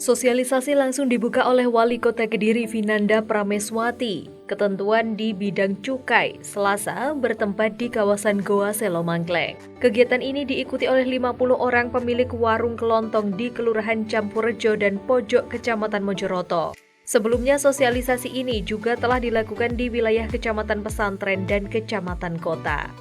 Sosialisasi langsung dibuka oleh Wali Kota Kediri Vinanda Prameswati. Ketentuan di bidang cukai Selasa bertempat di kawasan Goa Selo Mangkleng. Kegiatan ini diikuti oleh 50 orang pemilik warung kelontong di Kelurahan Campurrejo dan Pojok Kecamatan Mojoroto. Sebelumnya sosialisasi ini juga telah dilakukan di wilayah Kecamatan Pesantren dan Kecamatan Kota.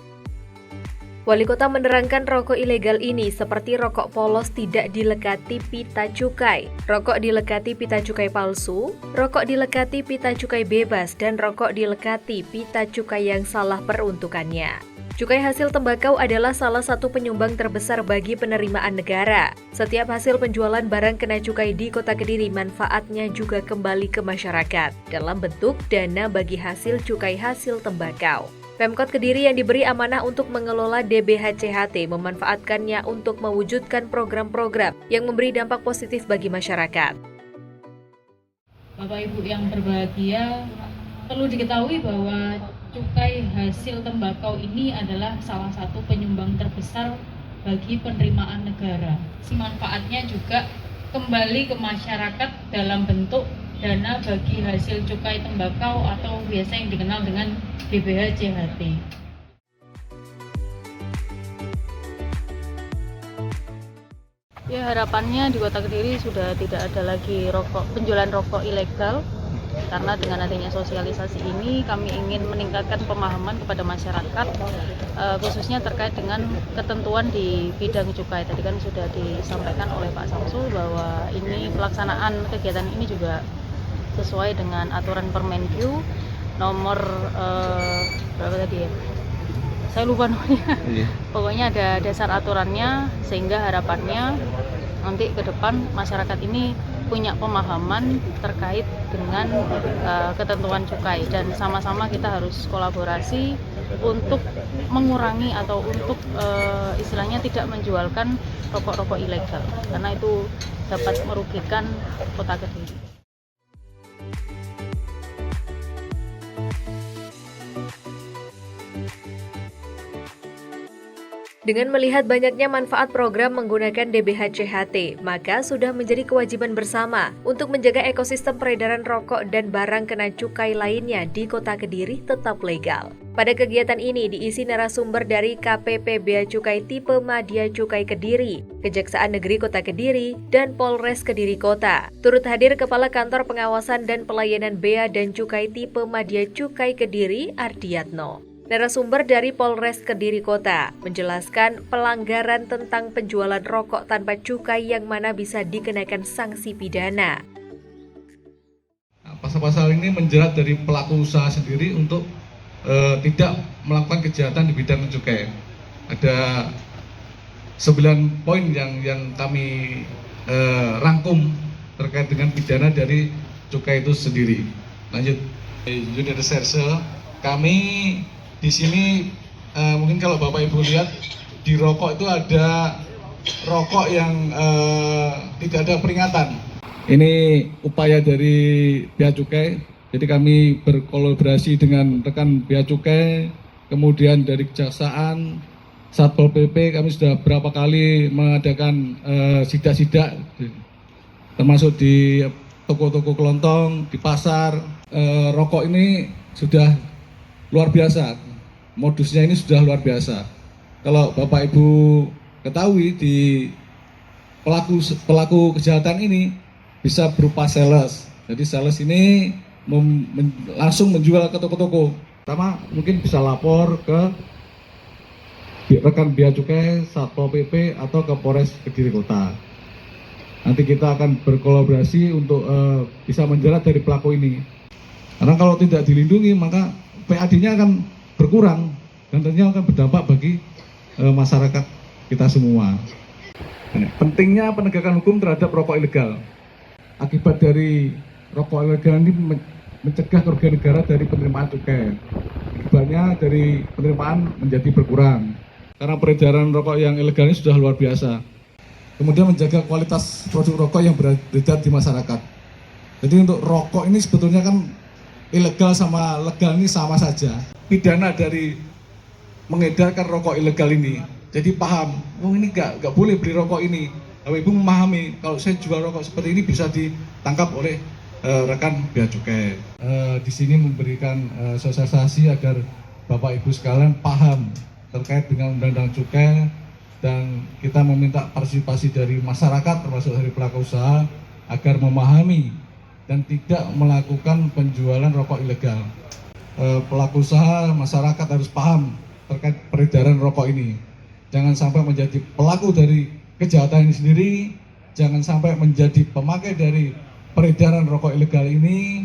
Wali Kota menerangkan rokok ilegal ini seperti rokok polos tidak dilekati pita cukai, rokok dilekati pita cukai palsu, rokok dilekati pita cukai bebas, dan rokok dilekati pita cukai yang salah peruntukannya. Cukai hasil tembakau adalah salah satu penyumbang terbesar bagi penerimaan negara. Setiap hasil penjualan barang kena cukai di Kota Kediri manfaatnya juga kembali ke masyarakat dalam bentuk dana bagi hasil cukai hasil tembakau. Pemkot Kediri yang diberi amanah untuk mengelola DBHCHT memanfaatkannya untuk mewujudkan program-program yang memberi dampak positif bagi masyarakat. Bapak Ibu yang berbahagia, perlu diketahui bahwa cukai hasil tembakau ini adalah salah satu penyumbang terbesar bagi penerimaan negara. Manfaatnya juga kembali ke masyarakat dalam bentuk dana bagi hasil cukai tembakau atau biasa yang dikenal dengan DBHCHT. Ya, harapannya di Kota Kediri sudah tidak ada lagi penjualan rokok ilegal, karena dengan adanya sosialisasi ini kami ingin meningkatkan pemahaman kepada masyarakat, khususnya terkait dengan ketentuan di bidang cukai. Tadi kan sudah disampaikan oleh Pak Samsul bahwa ini pelaksanaan kegiatan ini juga sesuai dengan aturan Permenkyu nomor berapa tadi ya? Saya lupa nomornya. Pokoknya ada dasar aturannya, sehingga harapannya nanti ke depan masyarakat ini punya pemahaman terkait dengan ketentuan cukai, dan sama-sama kita harus kolaborasi untuk mengurangi atau untuk istilahnya tidak menjualkan rokok-rokok ilegal, karena itu dapat merugikan Kota Kediri. Dengan melihat banyaknya manfaat program menggunakan DBHCHT, maka sudah menjadi kewajiban bersama untuk menjaga ekosistem peredaran rokok dan barang kena cukai lainnya di Kota Kediri tetap legal. Pada kegiatan ini diisi narasumber dari KPP Bea Cukai Tipe Madya Cukai Kediri, Kejaksaan Negeri Kota Kediri, dan Polres Kediri Kota. Turut hadir Kepala Kantor Pengawasan dan Pelayanan Bea dan Cukai Tipe Madya Cukai Kediri, Ardiatno. Narasumber dari Polres Kediri Kota menjelaskan pelanggaran tentang penjualan rokok tanpa cukai yang mana bisa dikenakan sanksi pidana. Pasal-pasal ini menjerat dari pelaku usaha sendiri untuk tidak melakukan kejahatan di bidang cukai. Ada 9 poin yang kami rangkum terkait dengan pidana dari cukai itu sendiri. Lanjut, unit reserse kami di sini mungkin kalau Bapak Ibu lihat di rokok itu ada rokok yang tidak ada peringatan. Ini upaya dari Bea Cukai. Jadi kami berkolaborasi dengan rekan Bea Cukai, kemudian dari Kejaksaan, Satpol PP, kami sudah berapa kali mengadakan sidak-sidak, termasuk di toko-toko kelontong, di pasar. Rokok ini sudah luar biasa. Modusnya ini sudah luar biasa. Kalau Bapak Ibu ketahui, di pelaku kejahatan ini bisa berupa sales. Jadi sales ini langsung menjual ke toko-toko. Pertama mungkin bisa lapor ke rekan Bea Cukai, Satpol PP atau ke Polres Kediri Kota. Nanti kita akan berkolaborasi untuk bisa menjerat dari pelaku ini. Karena kalau tidak dilindungi maka PAD-nya akan berkurang dan tentunya akan berdampak bagi masyarakat kita semua. Pentingnya penegakan hukum terhadap rokok ilegal. Akibat dari rokok ilegal ini mencegah kerugian negara dari penerimaan cukai. Akibatnya dari penerimaan menjadi berkurang karena peredaran rokok yang ilegal ini sudah luar biasa. Kemudian menjaga kualitas produk rokok yang beredar di masyarakat. Jadi untuk rokok ini sebetulnya kan ilegal sama legal ini sama saja. Pidana dari mengedarkan rokok ilegal ini, jadi paham, oh ini nggak boleh beli rokok ini. Bapak Ibu memahami kalau saya jual rokok seperti ini bisa ditangkap oleh rekan bea cukai. Di sini memberikan sosialisasi agar Bapak Ibu sekalian paham terkait dengan undang-undang cukai, dan kita meminta partisipasi dari masyarakat termasuk dari pelaku usaha agar memahami dan tidak melakukan penjualan rokok ilegal. Pelaku usaha, masyarakat harus paham terkait peredaran rokok ini. Jangan sampai menjadi pelaku dari kejahatan ini sendiri, jangan sampai menjadi pemakai dari peredaran rokok ilegal ini,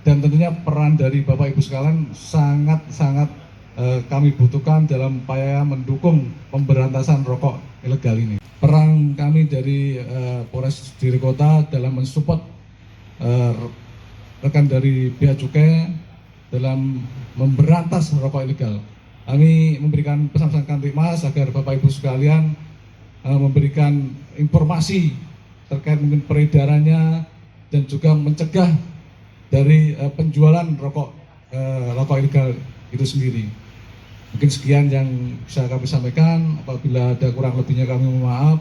dan tentunya peran dari Bapak Ibu sekalian sangat kami butuhkan dalam upaya mendukung pemberantasan rokok ilegal ini. Peran kami dari Polres Kediri Kota dalam mensupport rekan dari bea cukai dalam memberantas rokok ilegal. Kami memberikan pesan-pesan Kamtibmas agar Bapak Ibu sekalian memberikan informasi terkait mungkin peredarannya dan juga mencegah dari penjualan rokok ilegal itu sendiri. Mungkin sekian yang bisa kami sampaikan. Apabila ada kurang lebihnya kami mohon maaf.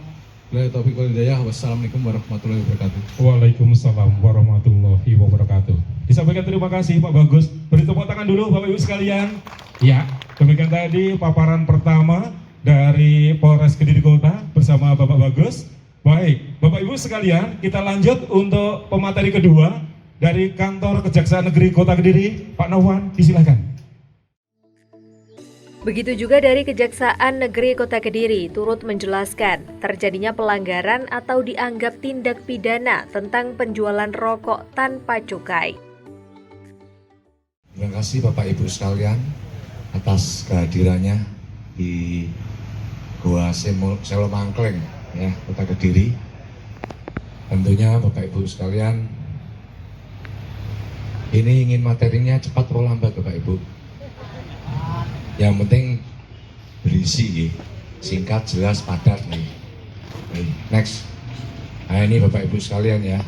Wabillahi taufiq wal hidayah. Wassalamualaikum warahmatullahi wabarakatuh. Waalaikumsalam warahmatullahi wabarakatuh. Disampaikan terima kasih Pak Bagus. Beri tepuk tangan dulu Bapak Ibu sekalian. Ya, demikian tadi paparan pertama dari Polres Kediri Kota bersama Bapak Bagus. Baik, Bapak Ibu sekalian, kita lanjut untuk pemateri kedua dari Kantor Kejaksaan Negeri Kota Kediri. Pak Novan, disilakan. Begitu juga dari Kejaksaan Negeri Kota Kediri turut menjelaskan terjadinya pelanggaran atau dianggap tindak pidana tentang penjualan rokok tanpa cukai. Terima kasih Bapak Ibu sekalian atas kehadirannya di Goa Selo Mangkleng, ya, Kota Kediri. Tentunya Bapak Ibu sekalian, ini ingin materinya cepat atau lambat Bapak Ibu. Yang penting berisi, singkat, jelas, padat nih. Next. Nah ini Bapak Ibu sekalian ya.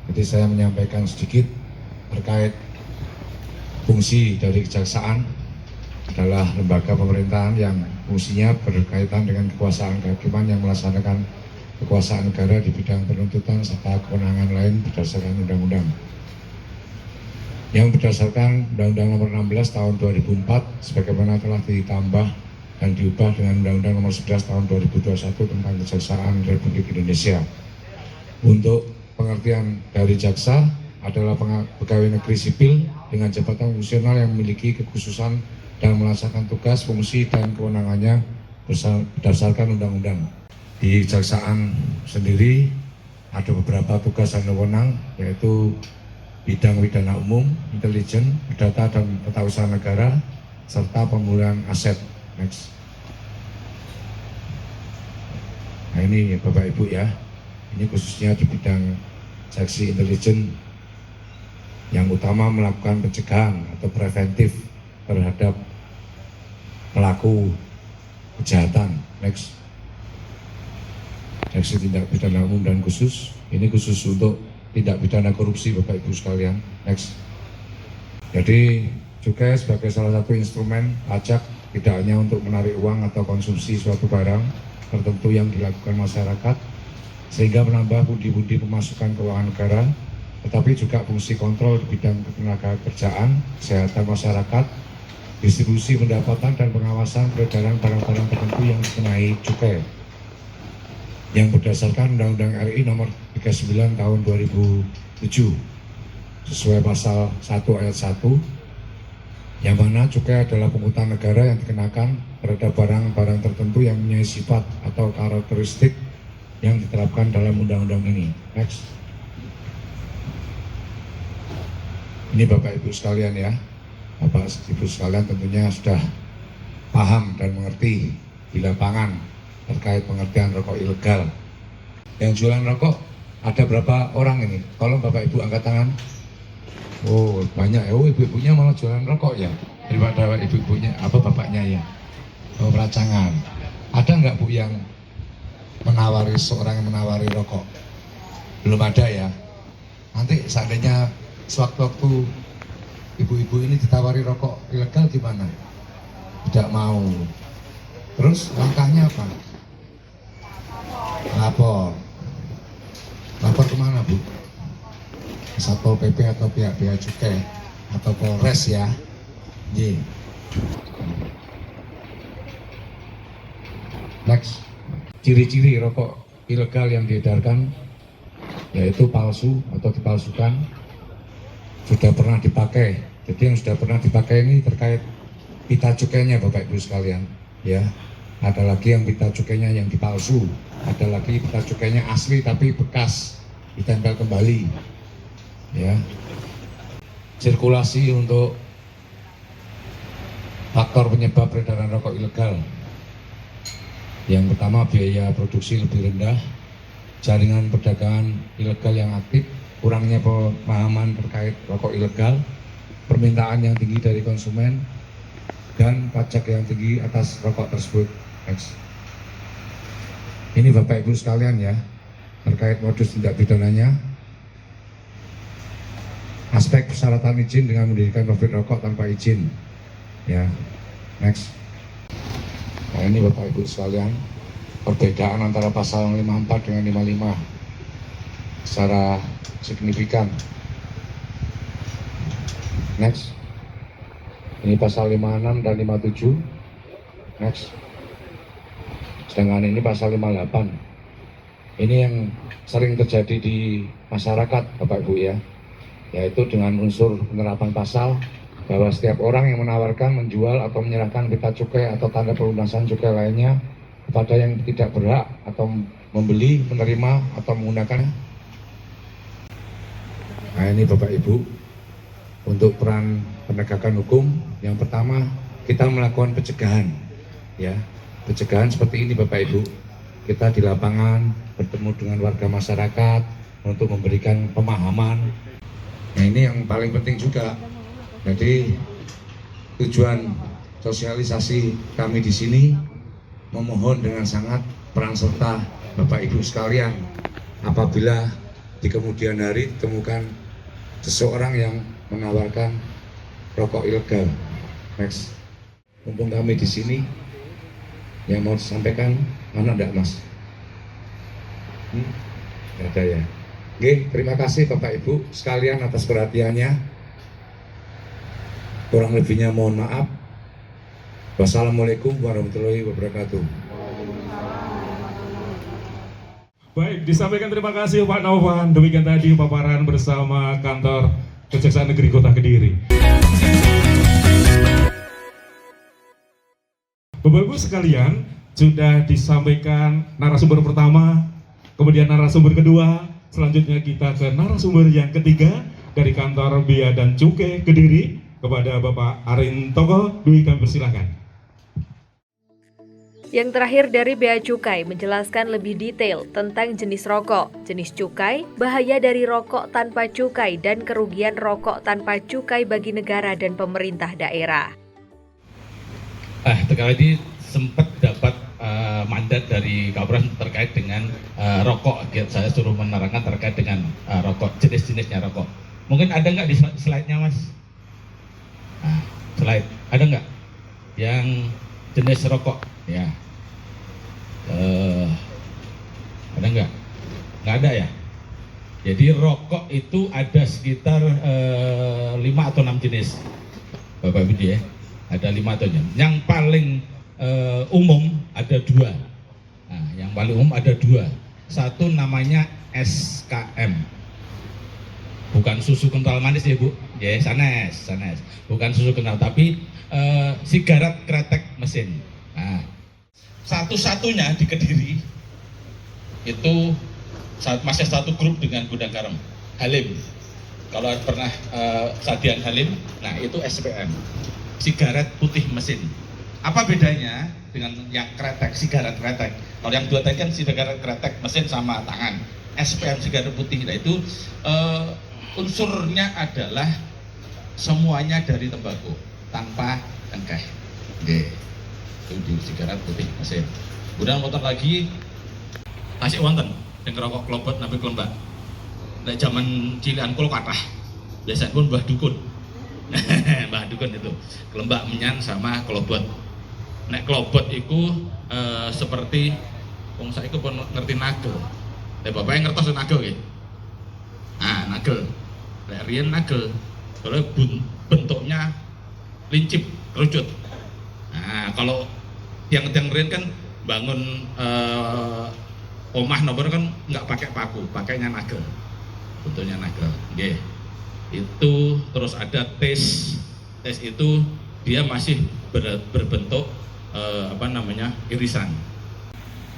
Jadi saya menyampaikan sedikit terkait fungsi dari kejaksaan adalah lembaga pemerintahan yang fungsinya berkaitan dengan kekuasaan kehakiman yang melaksanakan kekuasaan negara di bidang penuntutan serta kewenangan lain berdasarkan undang-undang. Yang berdasarkan Undang-Undang Nomor 16 Tahun 2004 sebagaimana telah ditambah dan diubah dengan Undang-Undang Nomor 11 Tahun 2021 tentang Kejaksaan Republik Indonesia. Untuk pengertian dari jaksa adalah pegawai negeri sipil dengan jabatan fungsional yang memiliki kekhususan dalam melaksanakan tugas, fungsi, dan kewenangannya berdasarkan undang-undang. Di kejaksaan sendiri ada beberapa tugas dan wewenang, yaitu bidang pidana umum, intelijen, data dan tata usaha negara, serta pemulihan aset. Next. Nah ini Bapak Ibu ya, ini khususnya di bidang seksi intelijen yang utama melakukan pencegahan atau preventif terhadap pelaku kejahatan. Next. Seksi tindak pidana umum dan khusus, ini khusus untuk tindak pidana korupsi Bapak Ibu sekalian. Next. Jadi cukai sebagai salah satu instrumen pajak tidak hanya untuk menarik uang atau konsumsi suatu barang tertentu yang dilakukan masyarakat sehingga menambah pundi-pundi pemasukan keuangan negara, tetapi juga fungsi kontrol di bidang ketenagakerjaan, kesehatan masyarakat, distribusi pendapatan dan pengawasan peredaran barang-barang tertentu yang dikenai cukai yang berdasarkan Undang-Undang RI Nomor 39 Tahun 2007 sesuai pasal 1 ayat 1, yang mana cukai adalah pungutan negara yang dikenakan terhadap barang-barang tertentu yang mempunyai sifat atau karakteristik yang diterapkan dalam undang-undang ini. Next. Ini Bapak Ibu sekalian ya, Bapak Ibu sekalian tentunya sudah paham dan mengerti di lapangan terkait pengertian rokok ilegal. Yang jualan rokok ada berapa orang ini? Tolong Bapak Ibu angkat tangan. Oh banyak ya, oh ibu-ibunya malah jualan rokok ya, daripada ibu-ibunya apa bapaknya ya. Oh peracangan. Ada nggak Bu yang menawari, seorang yang menawari rokok? Belum ada ya. Nanti seandainya sewaktu-waktu ibu-ibu ini ditawari rokok ilegal gimana? Tidak mau. Terus langkahnya apa? Lapor kemana Bu? Satpol PP atau pihak bea cukai atau Polres ya? J. Next, ciri-ciri rokok ilegal yang diedarkan yaitu palsu atau dipalsukan, sudah pernah dipakai. Jadi yang sudah pernah dipakai ini terkait pita cukainya Bapak Ibu sekalian, ya. Ada lagi yang pita cukainya yang dipalsu, ada lagi pita cukainya asli tapi bekas ditempel kembali, ya. Sirkulasi untuk faktor penyebab peredaran rokok ilegal. Yang pertama, biaya produksi lebih rendah, jaringan perdagangan ilegal yang aktif, kurangnya pemahaman terkait rokok ilegal, permintaan yang tinggi dari konsumen, dan pajak yang tinggi atas rokok tersebut. Next. Ini Bapak Ibu sekalian ya, terkait modus tindak pidananya, aspek persyaratan izin dengan mendirikan pabrik rokok tanpa izin. Ya, next. Nah ini Bapak Ibu sekalian, perbedaan antara pasal 54 dengan 55 secara signifikan. Next. Ini pasal 56 dan 57. Next. Sedangkan ini pasal 58. Ini yang sering terjadi di masyarakat Bapak Ibu ya, yaitu dengan unsur penerapan pasal bahwa setiap orang yang menawarkan, menjual atau menyerahkan pita cukai atau tanda pelunasan cukai lainnya kepada yang tidak berhak atau membeli, menerima atau menggunakannya. Nah ini Bapak Ibu, untuk peran penegakan hukum, yang pertama kita melakukan pencegahan, ya. Pencegahan seperti ini Bapak Ibu, kita di lapangan bertemu dengan warga masyarakat untuk memberikan pemahaman. Nah ini yang paling penting juga. Jadi tujuan sosialisasi kami di sini memohon dengan sangat peran serta Bapak Ibu sekalian apabila di kemudian hari ditemukan seseorang yang menawarkan rokok ilegal. Next. Mumpung kami di sini, yang mau disampaikan mana enggak Mas? Enggak ada ya. Oke, terima kasih Bapak Ibu sekalian atas perhatiannya. Kurang lebihnya mohon maaf. Wassalamualaikum warahmatullahi wabarakatuh. Baik, disampaikan terima kasih Pak Novan. Demikian tadi paparan bersama kantor Kejaksaan Negeri Kota Kediri. Bapak Ibu sekalian, sudah disampaikan narasumber pertama, kemudian narasumber kedua, selanjutnya kita ke narasumber yang ketiga dari kantor Bea dan Cukai Kediri, kepada Bapak Arin Toko Dwi, kami persilahkan. Yang terakhir dari Bea Cukai menjelaskan lebih detail tentang jenis rokok, jenis cukai, bahaya dari rokok tanpa cukai, dan kerugian rokok tanpa cukai bagi negara dan pemerintah daerah. Terkait ini sempat dapat mandat dari Kapolres terkait dengan rokok. Saya suruh menerangkan terkait dengan rokok, jenis-jenisnya rokok. Mungkin ada nggak di slide-nya Mas? Slide, ada nggak yang jenis rokok? Ya, ada nggak? Nggak ada ya. Jadi rokok itu ada sekitar 5 atau 6 jenis, Bapak Ibu ya. Ada 5 atau 6. Yang paling umum ada 2. Nah, yang paling umum ada 2. Satu namanya SKM. Bukan susu kental manis ya Bu, ya sanes. Bukan susu kental, tapi sigaret kretek mesin. Nah, satu-satunya di Kediri itu masih satu grup dengan Gudang Garam, Halim. Kalau pernah Sadian Halim, nah itu SPM, sigaret putih mesin. Apa bedanya dengan yang kretek, sigaret kretek? Kalau yang 2 tadi kan sigaret kretek mesin sama tangan. SPM sigaret putih, nah itu unsurnya adalah semuanya dari tembakau tanpa tangkai. Oke, itu di sigaret putih mesin. Kemudian motor lagi kasih wonten yang rokok kelobot nabi kelembak. Nek zaman cilian kul kathah. Biasanya pun Mbah Dukun. Mbah Dukun itu kelembak menyan sama kelobot. Nek kelobot itu seperti Wong saiki pun ngerti nagel. Bapak yang ngertos nagel nggih. Ah, nagel. Lek riyen nagel, kalau bentuknya lincip, kerucut. Nah, kalau tiang-tiang riyen kan bangun omah nomor kan nggak pakai paku, pakainya nagel. Bentuknya nagel. Nggih. Itu terus ada tes itu dia masih berbentuk irisan.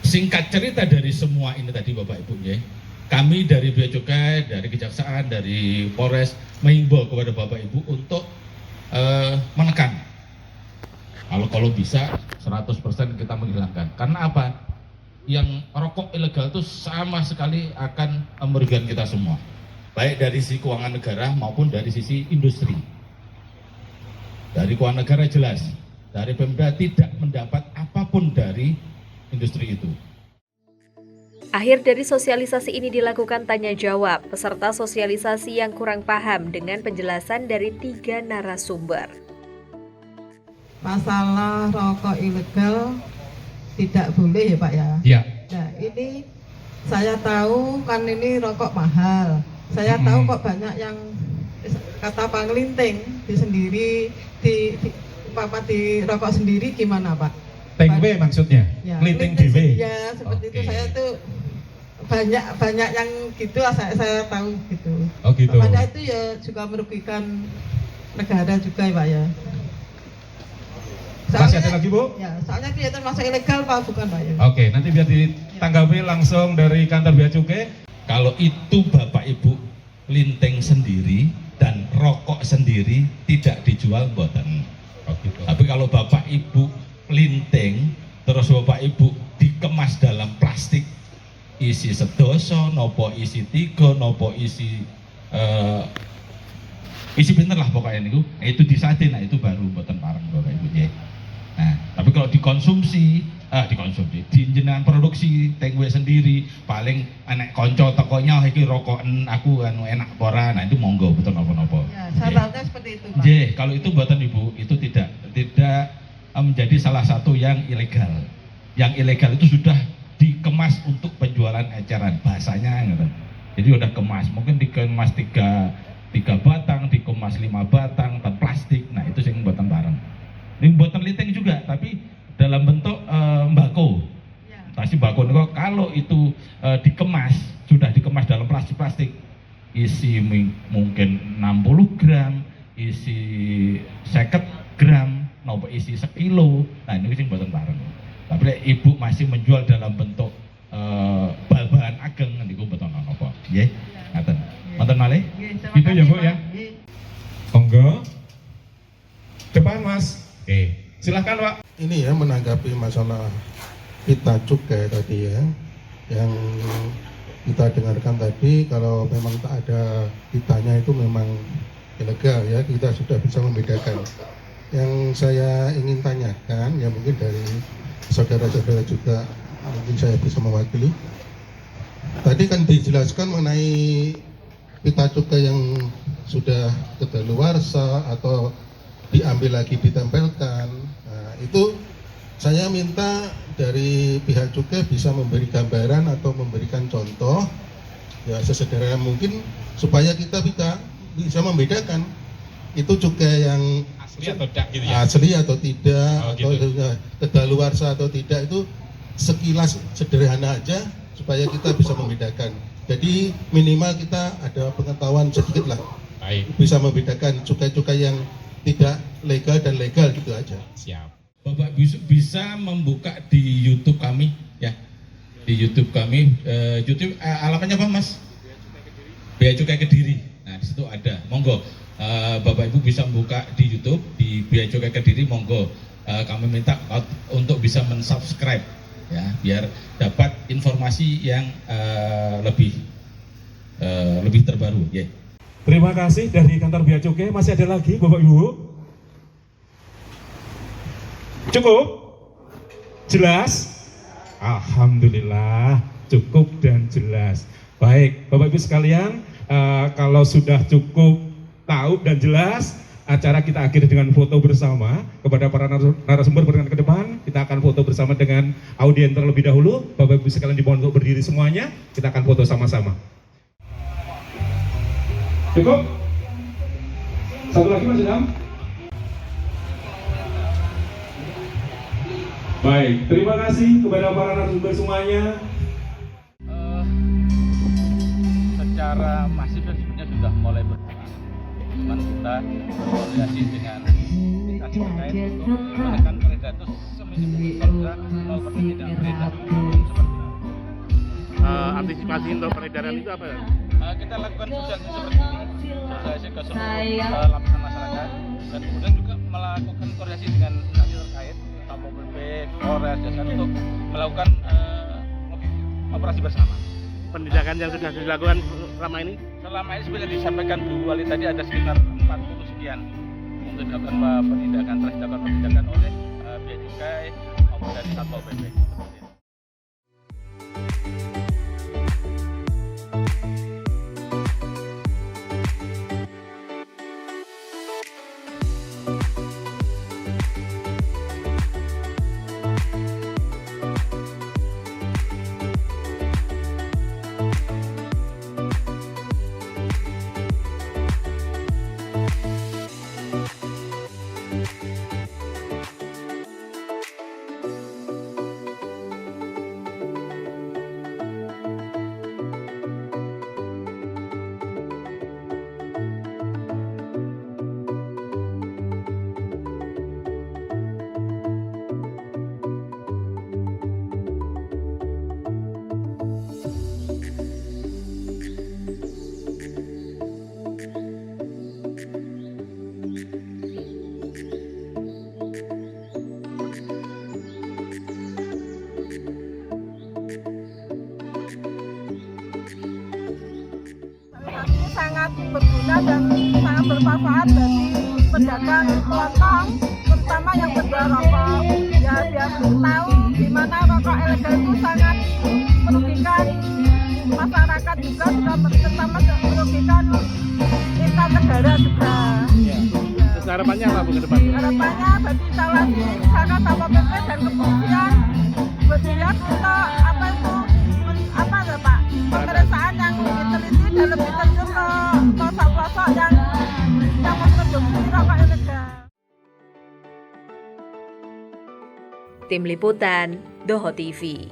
Singkat cerita dari semua ini tadi Bapak Ibu ya, kami dari Bea Cukai, dari Kejaksaan, dari Polres menghimbau kepada Bapak Ibu untuk menekan. Kalau bisa 100% kita menghilangkan. Karena apa? Yang rokok ilegal itu sama sekali akan merugikan kita semua. Baik dari sisi keuangan negara maupun dari sisi industri. Dari keuangan negara jelas, dari Pemda tidak mendapat apapun dari industri itu. Akhir dari sosialisasi ini dilakukan tanya jawab peserta sosialisasi yang kurang paham dengan penjelasan dari 3 narasumber. Masalah rokok ilegal tidak boleh ya Pak ya? Ya. Nah ini saya tahu kan ini rokok mahal. Saya tahu kok banyak yang kata panglinting di sendiri di rokok sendiri gimana Pak? Tengwe maksudnya? Ya, Linting DW? Ya seperti itu, Oke. saya tuh banyak yang gitu lah saya tahu gitu. Oh gitu. Padahal itu ya juga merugikan negara juga ya Pak ya. Masih ada lagi Bu? Ya, soalnya itu ya termasuk ilegal Pak, bukan Pak ya. Oke, nanti biar ditanggapi langsung dari kantor Bea Cukai. Kalau itu Bapak Ibu linting sendiri dan rokok sendiri tidak dijual mboten. Oh gitu. Tapi kalau Bapak Ibu linting terus Bapak Ibu dikemas dalam plastik isi sedoso, nopo isi 3, nopo isi pinter lah pokoknya itu disate, nah itu baru mboten pareng Bapak Ibu ya. Nah, tapi kalau dikonsumsi di jenengan produksi tengwe sendiri paling anek konco tokonya iki rokoken aku enak pora, nah itu monggo betul napa-napa. Ya, saya tahunya seperti itu Pak. Nggih, kalau itu buatan Ibu itu tidak menjadi salah satu yang ilegal. Yang ilegal itu sudah dikemas untuk penjualan eceran, bahasanya gitu. Jadi udah kemas, mungkin dikemas 3 batang, dikemas 5 batang, dan plastik. Nah, itu sing buatan bareng. Ini buatan linting juga, tapi dalam bentuk mbako. Ya. Tapi mbako niku kalau itu dikemas, sudah dikemas dalam plastik-plastik, isi mungkin 60 gram, isi 50 gram, nopo isi 1 kilo. Nah ini sing mboten bareng. Tapi Ibu masih menjual dalam bentuk bahan ageng niku mboten napa. Nggih. Ngaten. Wonten malih? Gitu ya Bu ya. Monggo. Depan Mas. Oke. Silahkan Pak. Ini ya menanggapi masalah pita cukai tadi ya, yang kita dengarkan tadi, kalau memang tak ada pitanya itu memang ilegal ya, kita sudah bisa membedakan. Yang saya ingin tanyakan ya mungkin dari saudara-saudara juga mungkin saya bisa mewakili. Tadi kan dijelaskan mengenai pita cukai yang sudah kedaluarsa atau diambil lagi ditempelkan. Nah, itu saya minta dari pihak cukai bisa memberi gambaran atau memberikan contoh ya sesederhana mungkin supaya kita bisa membedakan itu cukai yang Asli atau tidak gitu ya? asli atau tidak, Oh, atau gitu. kedaluarsa atau tidak, itu sekilas sederhana aja supaya kita bisa membedakan. Jadi minimal kita ada pengetahuan sedikit lah, Baik. bisa membedakan cukai-cukai yang tidak legal dan legal gitu aja. Siap. Bapak bisa membuka di YouTube kami ya. Di YouTube kami, YouTube alamatnya apa Mas? Bea Cukai Kediri. Nah, di situ ada. Monggo. Bapak Ibu bisa membuka di YouTube di Bea Cukai Kediri, monggo. Kami minta untuk bisa mensubscribe ya, biar dapat informasi yang lebih terbaru ya. Terima kasih dari kantor Bea Cukai. Masih ada lagi Bapak Ibu? Cukup? Jelas? Alhamdulillah cukup dan jelas. Baik Bapak Ibu sekalian, kalau sudah cukup tahu dan jelas, acara kita akhiri dengan foto bersama. Kepada para narasumber berkenan ke depan, kita akan foto bersama dengan audien terlebih dahulu. Bapak Ibu sekalian dimohon untuk berdiri semuanya, kita akan foto sama-sama. Cukup? Satu lagi Mas Ilham? Baik, terima kasih kepada para narasumber semuanya. Secara masif sebenarnya sudah mulai berjalan. Cuman kita berkoordinasi dengan instansi terkait untuk menekan peredaran itu seminim mungkin. Kalau bisa 0% tidak beredar seperti itu. Antisipasi untuk peredaran itu apa ya? Kita lakukan sosialisasi seperti ini, sosialisasi ke seluruh lapisan masyarakat, dan kemudian juga melakukan koordinasi dengan instansi terkait, Satpol PP, Polres, Jaksaan untuk melakukan operasi bersama. Penindakan yang sudah dilakukan selama ini? Selama ini seperti disampaikan Bu Wali tadi ada sekitar 40 sekian untuk dilakukan penindakan, telah dilakukan penindakan oleh Bea Cukai maupun dari Satpol PP. Sangat berguna dan sangat bermanfaat bagi pedagang kelontong, terutama yang berjual rokok. Ya biar tahu di mana rokok ilegal itu sangat merugikan masyarakat juga terutama merugikan income negara juga. Terus harapannya apa Bu ke depan? Harapannya bagi instalasi misalkan Satpol PP dan kepolisian bersiap untuk pemeriksaan yang diteliti dan lebih terjun ke pelosok-pelosok yang memproduksi rokok ilegal. Tim Liputan, Doho TV.